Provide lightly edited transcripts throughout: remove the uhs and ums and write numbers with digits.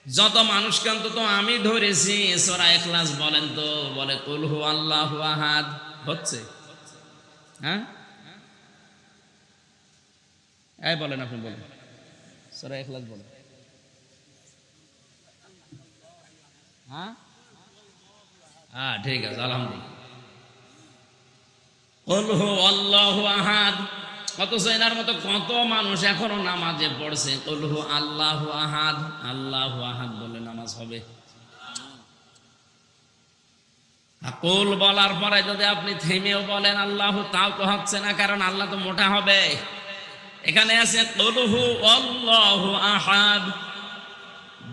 যত মানুষকে অন্তত আমি ধরেছি সূরা ইখলাস বলেন তো, বলে কুল হু আল্লাহু আহাদ হচ্ছে? হ্যাঁ এই বলেন, আপনি বলেন সূরা ইখলাস বলেন। হ্যাঁ হ্যাঁ ঠিক আছে, আলহামদুলিল্লাহ। কুল হু আল্লাহু আহাদ, অথচ এনার মতো কত মানুষ এখনো নামাজে পড়ছে কুল হু আল্লাহু আহাদ আল্লাহু আহাদ বলে নামাজ হবে? কুল বলার পরে যদি আপনি থেমেও বলেন আল্লাহ, তাও তো হচ্ছে না, কারণ আল্লাহ তো মোটা হবে। এখানে আছে কুল হু আল্লাহু আহাদ।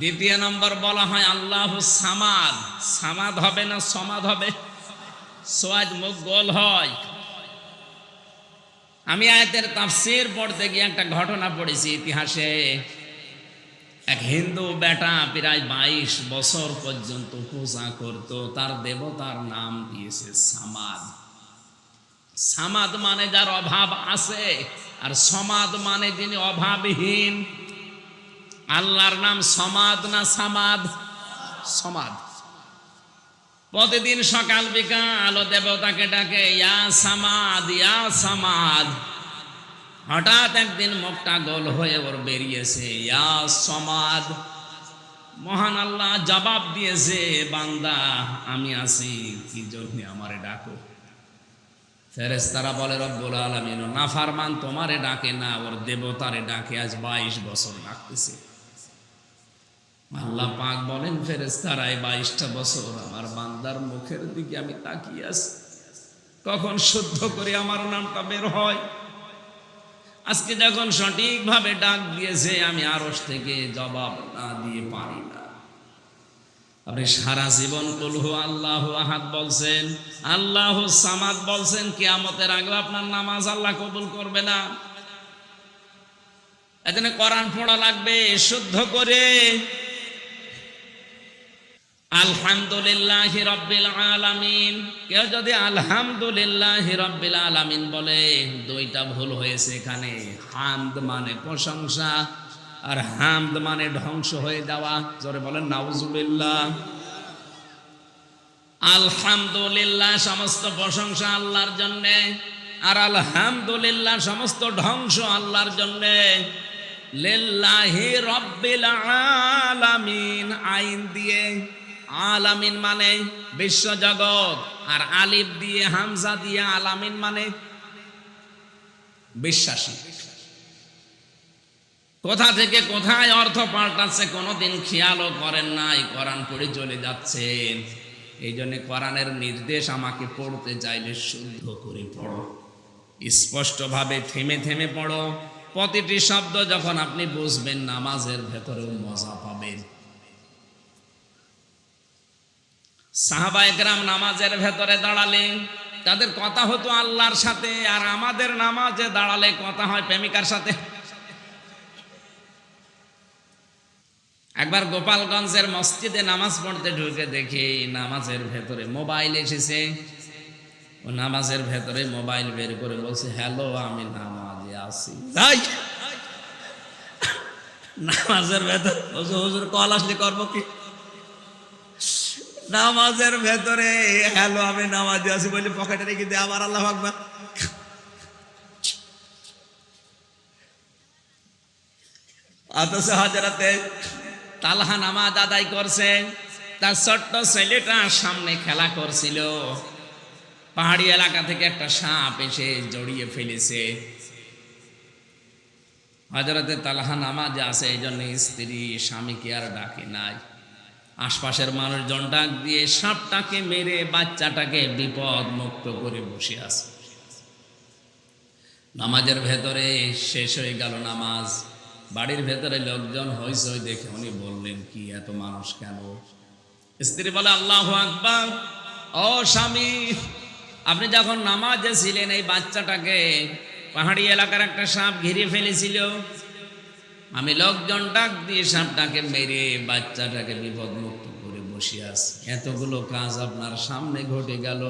দ্বিতীয় নম্বর বলা হয় আল্লাহু সামাদ। সামাদ হবে না সমাদ হবে? সোয়াদ মুখ গোল হয়। আমি আয়াতের তাফসীর পড়তে গিয়ে একটা ঘটনা পড়েছি ইতিহাসে। এক হিন্দু বেটা প্রায় 22 বছর পর্যন্ত পূজা করত, তার দেবতার নাম দিয়েছে সামাদ। সামাদ মানে যার অভাব আছে, আর সমাদ মানে যিনি অভাবহীন। আল্লাহর নাম সমাদ না সামাদ? সমাদ। প্রতিদিন সকাল বিকাল দেবতাকে ডাকে ইয়া সামাদ ইয়া সামাদ। হঠাৎ একদিন মুখটা গোল হয়ে ওর বেরিয়েছে ইয়া সমাদ। মহান আল্লাহ জবাব দিয়েছে, বান্দা আমি আছি, কি জন্য আমারে ডাকো? ফেরেশতারা বলে রব্বুল আলামিন নাফরমান তোমারে ডাকে না, ওর দেবতারে ডাকে, আজ 22 বছর ডাকতেছে। আল্লাহ পাক বলেন ফেরেশতারা এই 22টা বছর আমার বান্দার মুখের দিকে আমি তাকিয়ে আছি, কখন শুদ্ধ করে আমার নামটা বের হয়। আজকে যখন সঠিকভাবে ডাক দিয়েছে, আমি আরশ থেকে জবাব না দিয়ে পারি না। আপনি সারা জীবন কুল হু আল্লাহু আহাদ বলছেন, আল্লাহু সামাদ বলছেন, কিয়ামতের আগে আপনার নামাজ আল্লাহ কবুল করবে না। এজন্য কোরআন পড়া লাগবে শুদ্ধ করে। আলহামদুলিল্লাহি রাব্বিল আলামিন, কেউ যদি আলহামদুলিল্লাহি রাব্বিল আলামিন বলে, দুইটা ভুল হয়েছে এখানে। হামদ মানে প্রশংসা, আর হামদ মানে ধ্বংস হয়ে যাওয়া। জোরে বলেন নাউজুবিল্লাহ। আলহামদুলিল্লাহ সমস্ত প্রশংসা আল্লাহর জন্য, আর আলহামদুলিল্লাহ সমস্ত ধ্বংস আল্লাহর জন্য। লিল্লাহি রাব্বিল আলামিন, আইন দিয়ে আলামিন মানে বিশ্ব জগৎ, আর আলিফ দিয়ে হামজা দিয়ে আলামিন মানে বিশ্বাসী। কোথা থেকে কোথায় অর্থ পাল্টাচ্ছে কোনোদিন খেয়ালও করেন নাই, কোরআন পড়ে চলে যাচ্ছেন। এই জন্য কোরআনের নির্দেশ আমাকে পড়তে চাইলে শুদ্ধ করে পড়ো, স্পষ্টভাবে থেমে থেমে পড়ো। প্রতিটি শব্দ যখন আপনি বুঝবেন, নামাজের ভেতরেও মজা পাবেন। সাহাবায়ে কেরাম নামাজের ভেতরে দাঁড়ালে তাদের কথা হতো আল্লাহর সাথে, আর আমাদের নামাজে দাঁড়ালে কথা হয় প্রেমিকার সাথে। একবার গোপালগঞ্জের মসজিদে নামাজ পড়তে ঢুকে দেখি নামাজের ভেতরে মোবাইল এসেছে। ও নামাজের ভেতরে মোবাইল বের করে বলছে, হ্যালো আমি নামাজে আছি। নামাজের ভেতরে হুজুর কল আসলে করবো কি? নামাজের ভেতরে হ্যালো আমি নামাজে আছি বলে পকেটে রেখে দিয়ে আবার আল্লাহু আকবার। অথচ হযরতে তালহা নামাজ আদায় করছে, তার ছোট্ট ছেলেটা সামনে খেলা করছিল। পাহাড়ি এলাকা থেকে একটা সাপ এসে জড়িয়ে ফেলেছে। হযরতে তালহা নামাজে আছে, এই জন্য স্ত্রী স্বামীকে আর ডাকে নাই। আশপাশের মানুষজন ডাক দিয়ে সাপটাকে মেরে বাচ্চাটাকে বিপদ মুক্ত করে বসে আছে। নামাজের ভেতরে শেষ হয়ে গেল নামাজ। বাড়ির ভেতরে লোকজন হইচই দেখে উনি বললেন, কি এত মানুষ কেন? স্ত্রী বলে, আল্লাহু আকবার, ও স্বামী আপনি যখন নামাজে ছিলেন এই বাচ্চাটাকে পাহাড়ি এলাকার একটা সাপ ঘিরে ফেলেছিল। আমি লোকজন ডাক দিয়ে সাপটাকে মেরে বাচ্চাটাকে বিপদ মুক্ত করে বসে আছি। এতগুলো কাজ আপনার সামনে ঘটে গেল,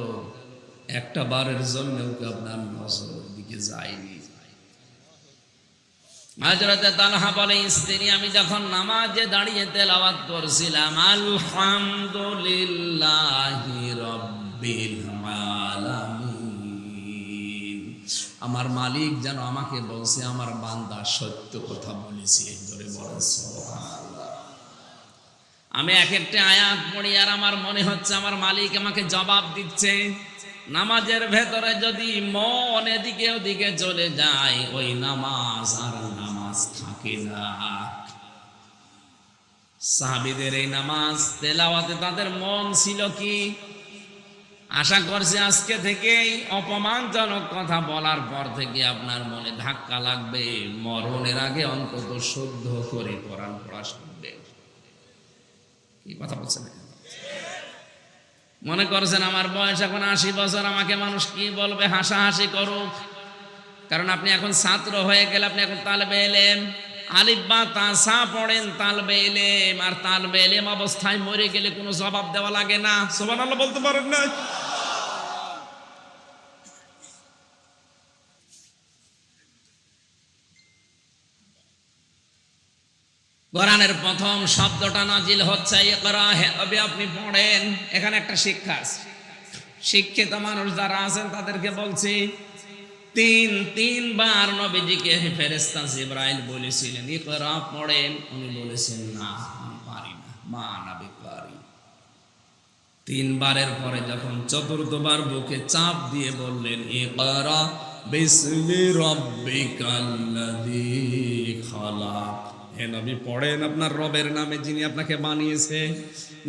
একটা বারের জন্যও কি আপনার নজরের দিকে যায়নি? হযরতে তালহা বলে, স্ত্রী আমি যখন নামাজে দাঁড়িয়ে তেলাওয়াত করছিলাম আলহামদুলিল্লাহি রাব্বিল আলামিন, আমার মালিক যেন আমাকে বলছে আমার বান্দা সত্য কথা বলেছে। জোরে বলেন সুবহানাল্লাহ। আমি এক একটা আয়াত পড়ি আর আমার মনে হচ্ছে আমার মালিক আমাকে জবাব দিচ্ছে। নামাজের ভেতরে যদি মন এদিকে ওদিকে চলে যায়, ওই নামাজ আর নামাজ থাকে না। সাহাবীদের এই নামাজ তেলাওয়াতে তাদের মন ছিল কি? আশা করছি আজকে থেকেই অপমানজনক কথা বলার পর থেকে আপনার মনে ধাক্কা লাগবে, মরণের আগে অন্তত শুদ্ধ করে কোরআন পড়া শিখবে। কি কথা বলছেন? মনে করছেন আমার বয়স এখন 80 বছর, আমাকে মানুষ কি বলবে, হাসাহাসি করুক। কারণ আপনি এখন ছাত্র হয়ে গেলে, আপনি এখন তালবে ইলম, আলিফ বা তা সা পড়েন তালবে ইলম, আর তালবে ইলম অবস্থায় মরে গেলে কোনো জবাব দেওয়া লাগে না। সুবহানাল্লাহ বলতে পারেন না? কোরআনের প্রথম শব্দটা নাজিল হচ্ছে ইকরা, হবে আপনি পড়েন। এখানে একটা শিক্ষা আছে। শিক্ষিত মানুষ যারা আছেন তাদেরকে বলছি, তিনবার নবীজিকে ফেরেশতা জিবরাইল বলেছিলেন ইকরা পড়েন, উনি বলেছেন না আমি পারি না, মা নবী পারি। তিনবারের পরে যখন চতুর্থবার বুকে চাপ দিয়ে বললেন ইকরা বিসমি রাব্বিকাল্লাযী খালাক, হে নবী পড়েন আপনার রবের নামে যিনি আপনাকে বানিয়েছে।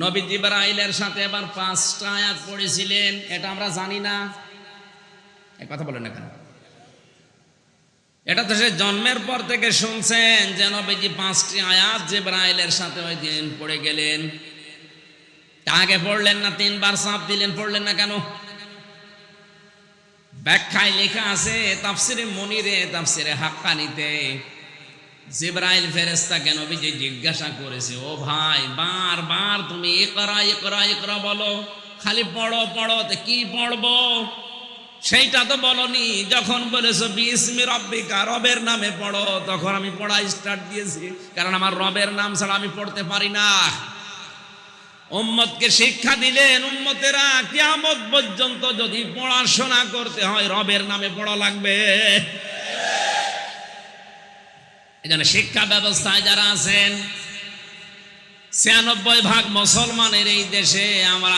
নবী জিবরাইলের সাথে আবার 5টা আয়াত পড়েছিলেন, এটা আমরা জানি না। এই কথা বলেন না কেন? এটা তো সে জন্মের পর থেকে শুনছেন যে নবীজি 5টি আয়াত জিবরাইলের সাথে ওই দিন পড়ে গেলেন। আগে পড়লেন না? 3বার চাপ দিলেন, পড়লেন না কেন? ব্যাখ্যায় লেখা আছে তাফসিরে মুনিরে, তাফসিরে হাক্কানিতে, জিবরাইল ফেরেশতাকে নবীজি জিজ্ঞাসা করেছে, ও ভাই বারবার তুমি ইকরা ইকরা ইকরা বলো, খালি পড়ো পড়ো, তো কি পড়বো সেইটা তো বলনি। যখন বলেছো বিসমি রাব্বিকা, রবের নামে পড়ো, তখন আমি পড়া স্টার্ট দিয়েছি, কারণ আমার রবের নাম ছাড়া আমি পড়তে পারি না। উম্মতকে শিক্ষা দিলেন, উম্মতেরা কিয়ামত পর্যন্ত যদি পড়াশোনা করতে হয় রবের নামে পড়া লাগবে। এজন্য শিক্ষা ব্যবস্থায় যারা আছেন, 96% মুসলমানের এই দেশে আমরা